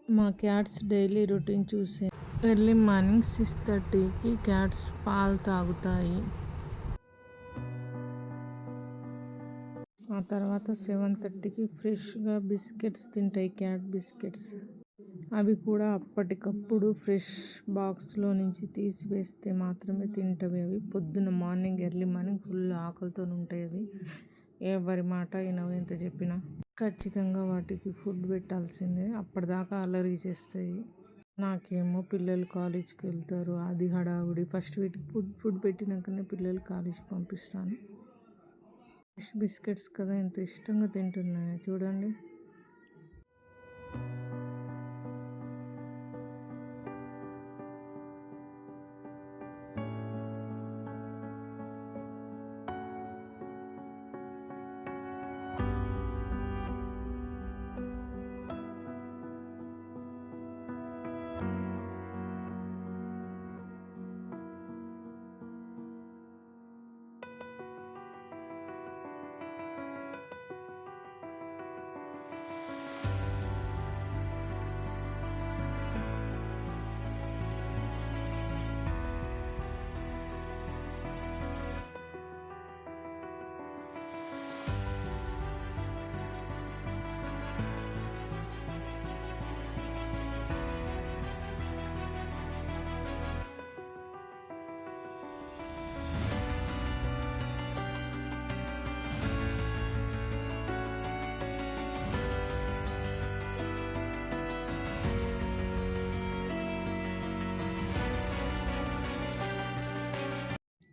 మా cats daily routine చూసే early morning 6:30కి cats పాలు తాగుతాయి. ఆ తర్వాత 7:30కి ఫ్రెష్గా బిస్కెట్స్ తింటాయి, క్యాట్ బిస్కెట్స్. అవి కూడా అప్పటికప్పుడు ఫ్రెష్ బాక్స్లో నుంచి తీసివేస్తే మాత్రమే తింటవి. అవి పొద్దున్న ఎర్లీ మార్నింగ్ ఫుల్ ఆకలితో ఉంటాయి. అవి ఎవరి మాట వినవు, ఎంత చెప్పినా. ఖచ్చితంగా వాటికి ఫుడ్ పెట్టాల్సిందే, అప్పటిదాకా అల్లరి చేస్తాయి. నాకేమో పిల్లలు కాలేజ్కి వెళ్తారు, అది హడావుడి. ఫస్ట్ వీటికి ఫుడ్ పెట్టినాకనే పిల్లలు కాలేజ్కి పంపిస్తాను. ఫ్రెష్ బిస్కెట్స్ కదా, ఎంత ఇష్టంగా తింటున్నాయో చూడండి.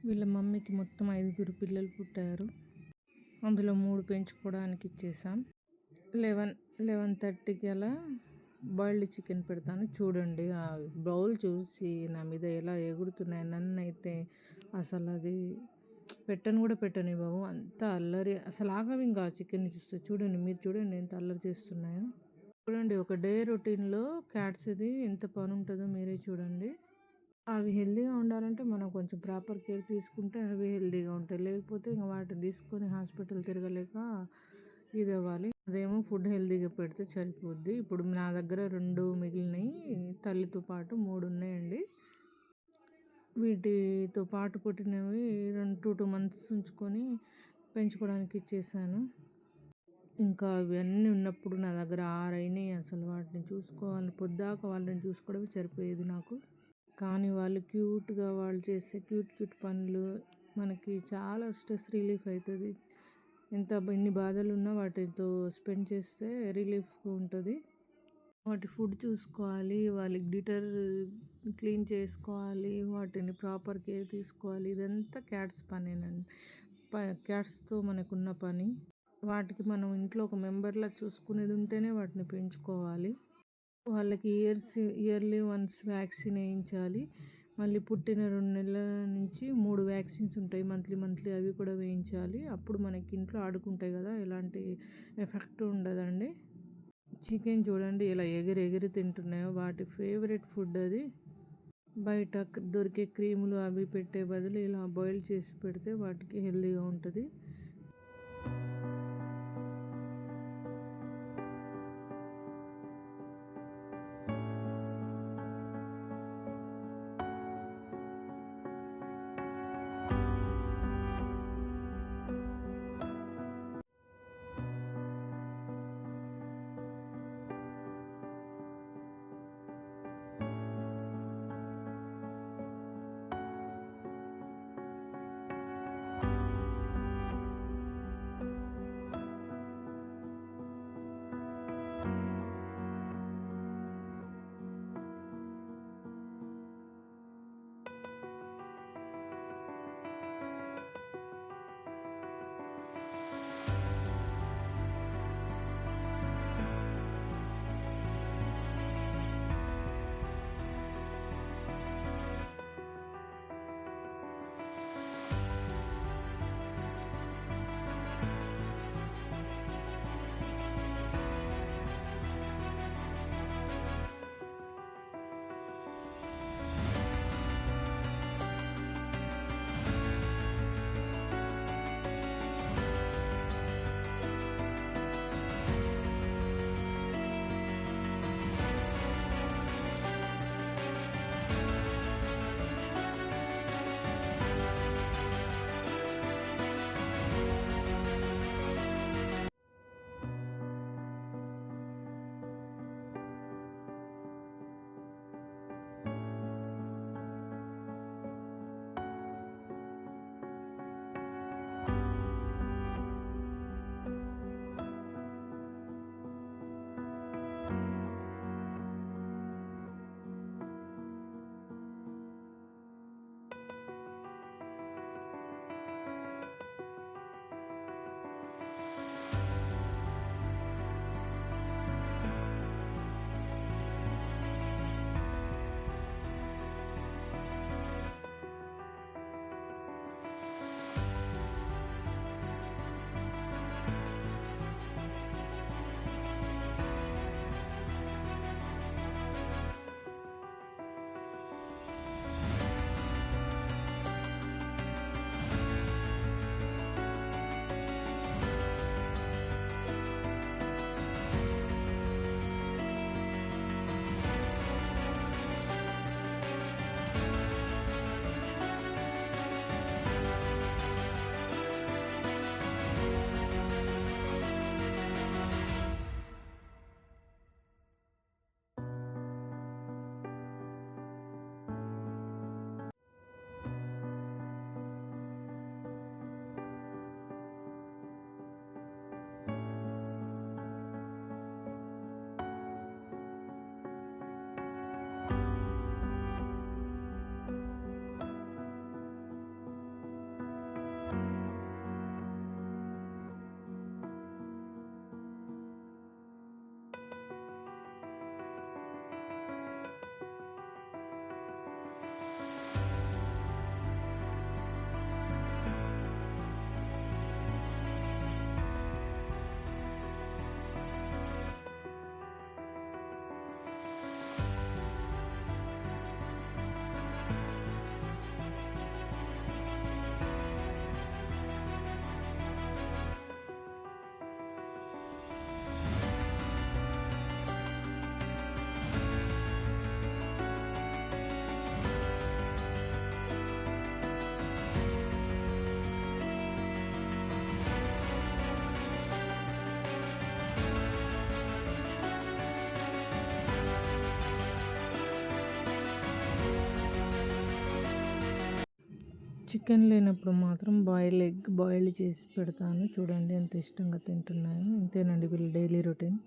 వీళ్ళ మమ్మీకి మొత్తం 5 పిల్లలు పుట్టారు. అందులో 3 పెంచుకోవడానికి ఇచ్చేసాం. 11:30కి అలా బాయిల్డ్ చికెన్ పెడతాను. చూడండి, ఆ బౌల్ చూసి నా మీద ఎలా ఎగురుతున్నాయి. నన్ను అయితే అసలు అది పెట్టను బాబు, అంత అల్లరి. అసలు ఆగవి ఇంకా చికెన్ని చూస్తే. చూడండి, మీరు చూడండి ఎంత అల్లరి చేస్తున్నాయో. చూడండి, ఒక డే రొటీన్లో క్యాట్స్ ఇది ఎంత పని ఉంటుందో మీరే చూడండి. అవి హెల్తీగా ఉండాలంటే మనం కొంచెం ప్రాపర్ కేర్ తీసుకుంటే అవి హెల్తీగా ఉంటాయి. లేకపోతే ఇంకా వాటిని తీసుకొని హాస్పిటల్ తిరగలేక ఇది అవ్వాలి. అదేమో ఫుడ్ హెల్తీగా పెడితే సరిపోద్ది. ఇప్పుడు నా దగ్గర 2 మిగిలినాయి, తల్లితో పాటు 3 ఉన్నాయండి. వీటితో పాటు పుట్టినవి 2 months ఉంచుకొని పెంచుకోవడానికి ఇచ్చేసాను. ఇంకా ఇవన్నీ ఉన్నప్పుడు నా దగ్గర 6 అయినాయి. అసలు వాటిని చూసుకోవాలి, పొద్దాక వాళ్ళని చూసుకోవడమే సరిపోయేది నాకు. కానీ వాళ్ళు క్యూట్గా, వాళ్ళు చేసే క్యూట్ పనులు మనకి చాలా స్ట్రెస్ రిలీఫ్ అవుతుంది. ఎన్ని బాధలు ఉన్నా వాటితో స్పెండ్ చేస్తే రిలీఫ్గా ఉంటుంది. వాటి ఫుడ్ చూసుకోవాలి, వాళ్ళకి డిటర్ క్లీన్ చేసుకోవాలి, వాటిని ప్రాపర్ కేర్ తీసుకోవాలి. ఇదంతా క్యాట్స్ పనేనండి. క్యాట్స్తో మనకున్న పని. వాటికి మనం ఇంట్లో ఒక మెంబర్లా చూసుకునేది ఉంటేనే వాటిని పెంచుకోవాలి. వాళ్ళకి ఇయర్లీ వన్స్ వ్యాక్సిన్ వేయించాలి. మళ్ళీ పుట్టిన 2 నెలల నుంచి 3 వ్యాక్సిన్స్ ఉంటాయి, మంత్లీ. అవి కూడా వేయించాలి. అప్పుడు మనకి ఇంట్లో ఆడుకుంటాయి కదా, ఎలాంటి ఎఫెక్ట్ ఉండదండి. చికెన్ చూడండి ఎలా ఎగిరి తింటున్నాయో. వాటి ఫేవరెట్ ఫుడ్ అది. బయట దొరికే క్రీములు అవి పెట్టే బదులు ఇలా బాయిల్ చేసి పెడితే వాటికి హెల్తీగా ఉంటుంది. చికెన్ లేనప్పుడు మాత్రం ఎగ్ బాయిల్డ్ చేసి పెడతాను. చూడండి ఎంత ఇష్టంగా తింటున్నాయో. ఇంతేనండి వీళ్ళ డైలీ రొటీన్.